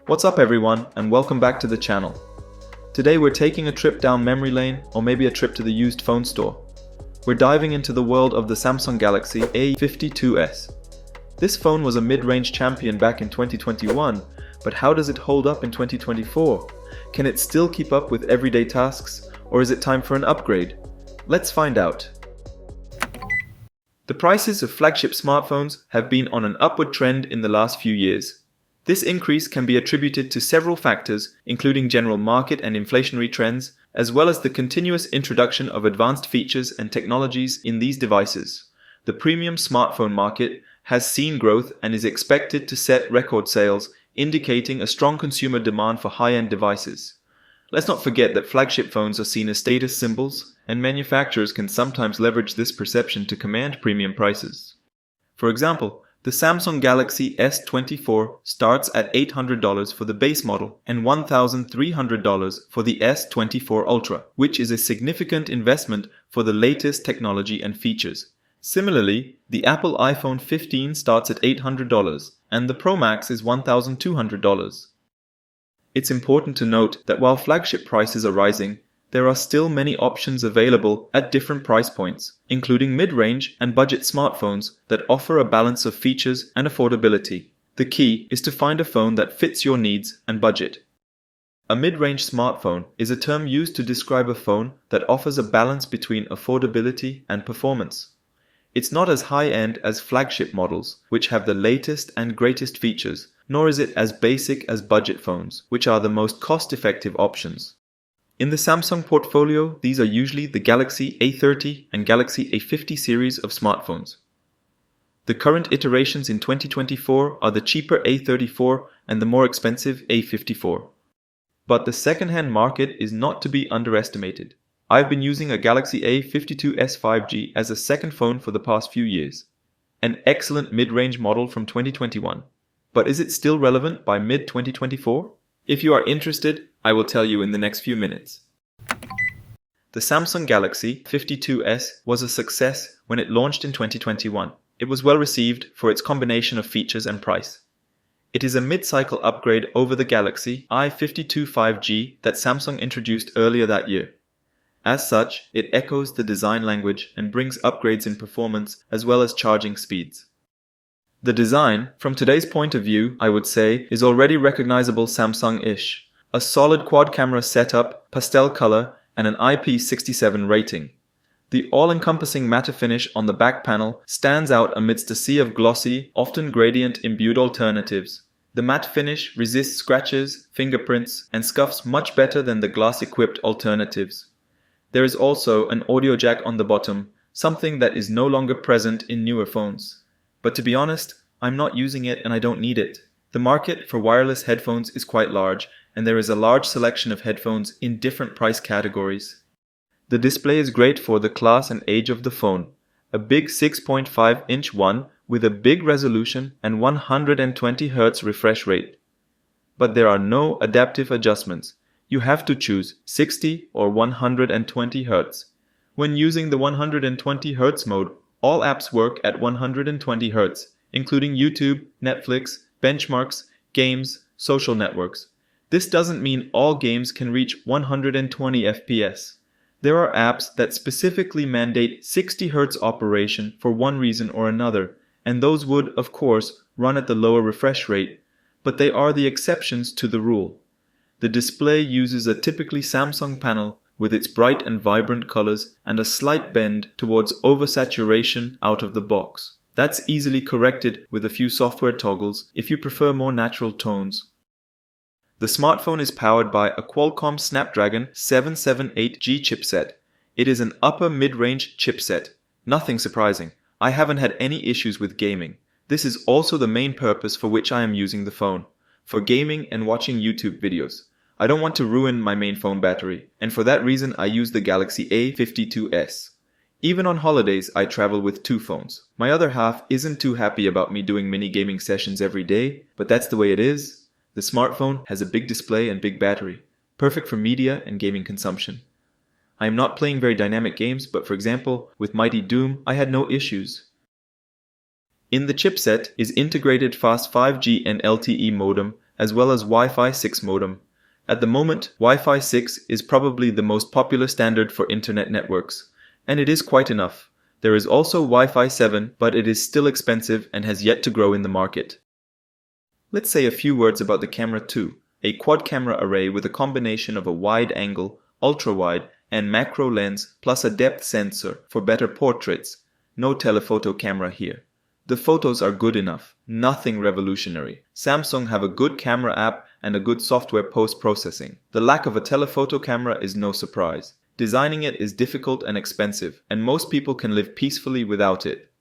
What's up everyone, and welcome back to the channel. Today we're taking a trip down memory lane, or maybe a trip to the used phone store. We're diving into the world of the Samsung Galaxy A52s. This phone was a mid-range champion back in 2021, but how does it hold up in 2024? Can it still keep up with everyday tasks, or is it time for an upgrade? Let's find out. The prices of flagship smartphones have been on an upward trend in the last few years. This increase can be attributed to several factors, including general market and inflationary trends, as well as the continuous introduction of advanced features and technologies in these devices. The premium smartphone market has seen growth and is expected to set record sales, indicating a strong consumer demand for high-end devices. Let's not forget that flagship phones are seen as status symbols, and manufacturers can sometimes leverage this perception to command premium prices. For example, the Samsung Galaxy S24 starts at $800 for the base model and $1,300 for the S24 Ultra, which is a significant investment for the latest technology and features. Similarly, the Apple iPhone 15 starts at $800 and the Pro Max is $1,200. It's important to note that while flagship prices are rising, there are still many options available at different price points, including mid-range and budget smartphones that offer a balance of features and affordability. The key is to find a phone that fits your needs and budget. A mid-range smartphone is a term used to describe a phone that offers a balance between affordability and performance. It's not as high-end as flagship models, which have the latest and greatest features, nor is it as basic as budget phones, which are the most cost-effective options. In the Samsung portfolio, these are usually the Galaxy A30 and Galaxy A50 series of smartphones. The current iterations in 2024 are the cheaper A34 and the more expensive A54. But the second-hand market is not to be underestimated. I've been using a Galaxy A52s 5G as a second phone for the past few years. An excellent mid-range model from 2021. But is it still relevant by mid-2024? If you are interested, I will tell you in the next few minutes. The Samsung Galaxy A52s was a success when it launched in 2021. It was well received for its combination of features and price. It is a mid-cycle upgrade over the Galaxy A52 5G that Samsung introduced earlier that year. As such, it echoes the design language and brings upgrades in performance as well as charging speeds. The design, from today's point of view, I would say, is already recognizable Samsung-ish. A solid quad-camera setup, pastel color, and an IP67 rating. The all-encompassing matte finish on the back panel stands out amidst a sea of glossy, often gradient-imbued alternatives. The matte finish resists scratches, fingerprints, and scuffs much better than the glass-equipped alternatives. There is also an audio jack on the bottom, something that is no longer present in newer phones. But to be honest, I'm not using it and I don't need it. The market for wireless headphones is quite large, and there is a large selection of headphones in different price categories. The display is great for the class and age of the phone. A big 6.5-inch one with a big resolution and 120 Hz refresh rate. But there are no adaptive adjustments. You have to choose 60 or 120 Hz. When using the 120 Hz mode, all apps work at 120 Hz, including YouTube, Netflix, benchmarks, games, social networks. This doesn't mean all games can reach 120 FPS. There are apps that specifically mandate 60 Hz operation for one reason or another, and those would, of course, run at the lower refresh rate, but they are the exceptions to the rule. The display uses a typically Samsung panel with its bright and vibrant colors and a slight bend towards oversaturation out of the box. That's easily corrected with a few software toggles if you prefer more natural tones. The smartphone is powered by a Qualcomm Snapdragon 778G chipset. It is an upper mid-range chipset. Nothing surprising. I haven't had any issues with gaming. This is also the main purpose for which I am using the phone. For gaming and watching YouTube videos. I don't want to ruin my main phone battery, and for that reason I use the Galaxy A52s. Even on holidays I travel with two phones. My other half isn't too happy about me doing mini gaming sessions every day, but that's the way it is. The smartphone has a big display and big battery, perfect for media and gaming consumption. I am not playing very dynamic games, but for example, with Mighty Doom I had no issues. In the chipset is integrated fast 5G and LTE modem as well as Wi-Fi 6 modem. At the moment, Wi-Fi 6 is probably the most popular standard for internet networks, and it is quite enough. There is also Wi-Fi 7, but it is still expensive and has yet to grow in the market. Let's say a few words about the camera too, a quad camera array with a combination of a wide angle, ultra-wide, and macro lens plus a depth sensor for better portraits. No telephoto camera here. The photos are good enough, nothing revolutionary. Samsung have a good camera app and a good software post-processing. The lack of a telephoto camera is no surprise. Designing it is difficult and expensive, and most people can live peacefully without it.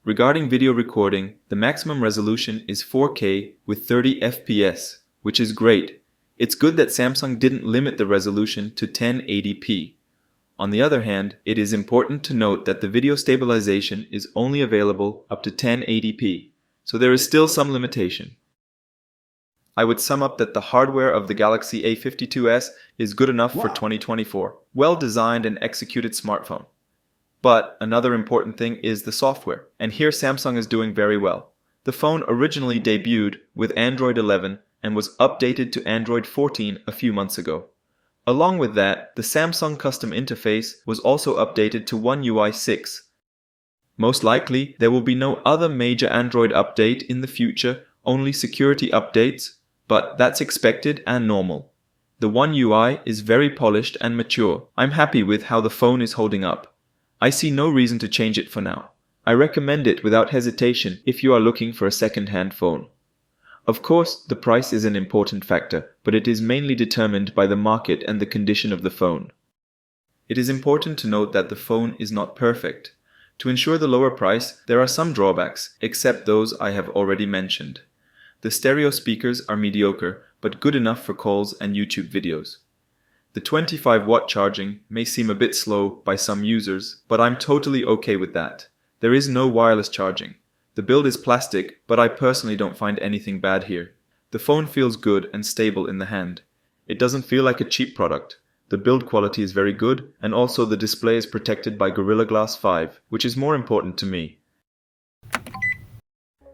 Regarding video recording, the maximum resolution is 4K with 30 FPS, which is great. It's good that Samsung didn't limit the resolution to 1080p. On the other hand, it is important to note that the video stabilization is only available up to 1080p, so there is still some limitation. I would sum up that the hardware of the Galaxy A52s is good enough for 2024. Well-designed and executed smartphone. But another important thing is the software, and here Samsung is doing very well. The phone originally debuted with Android 11 and was updated to Android 14 a few months ago. Along with that, the Samsung custom interface was also updated to One UI 6. Most likely, there will be no other major Android update in the future, only security updates, but that's expected and normal. The One UI is very polished and mature. I'm happy with how the phone is holding up. I see no reason to change it for now. I recommend it without hesitation if you are looking for a second-hand phone. Of course, the price is an important factor, but it is mainly determined by the market and the condition of the phone. It is important to note that the phone is not perfect. To ensure the lower price, there are some drawbacks, except those I have already mentioned. The stereo speakers are mediocre, but good enough for calls and YouTube videos. The 25-watt charging may seem a bit slow by some users, but I'm totally okay with that. There is no wireless charging. The build is plastic, but I personally don't find anything bad here. The phone feels good and stable in the hand. It doesn't feel like a cheap product. The build quality is very good, and also the display is protected by Gorilla Glass 5, which is more important to me.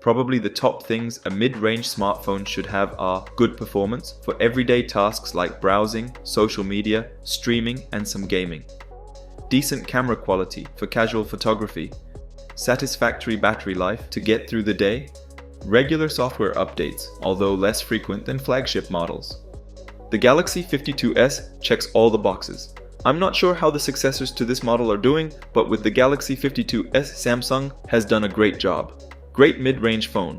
Probably the top things a mid-range smartphone should have are good performance for everyday tasks like browsing, social media, streaming, and some gaming. Decent camera quality for casual photography. Satisfactory battery life to get through the day. Regular software updates, although less frequent than flagship models. The Galaxy A52s checks all the boxes. I'm not sure how the successors to this model are doing, but with the Galaxy A52s, Samsung has done a great job. Great mid-range phone.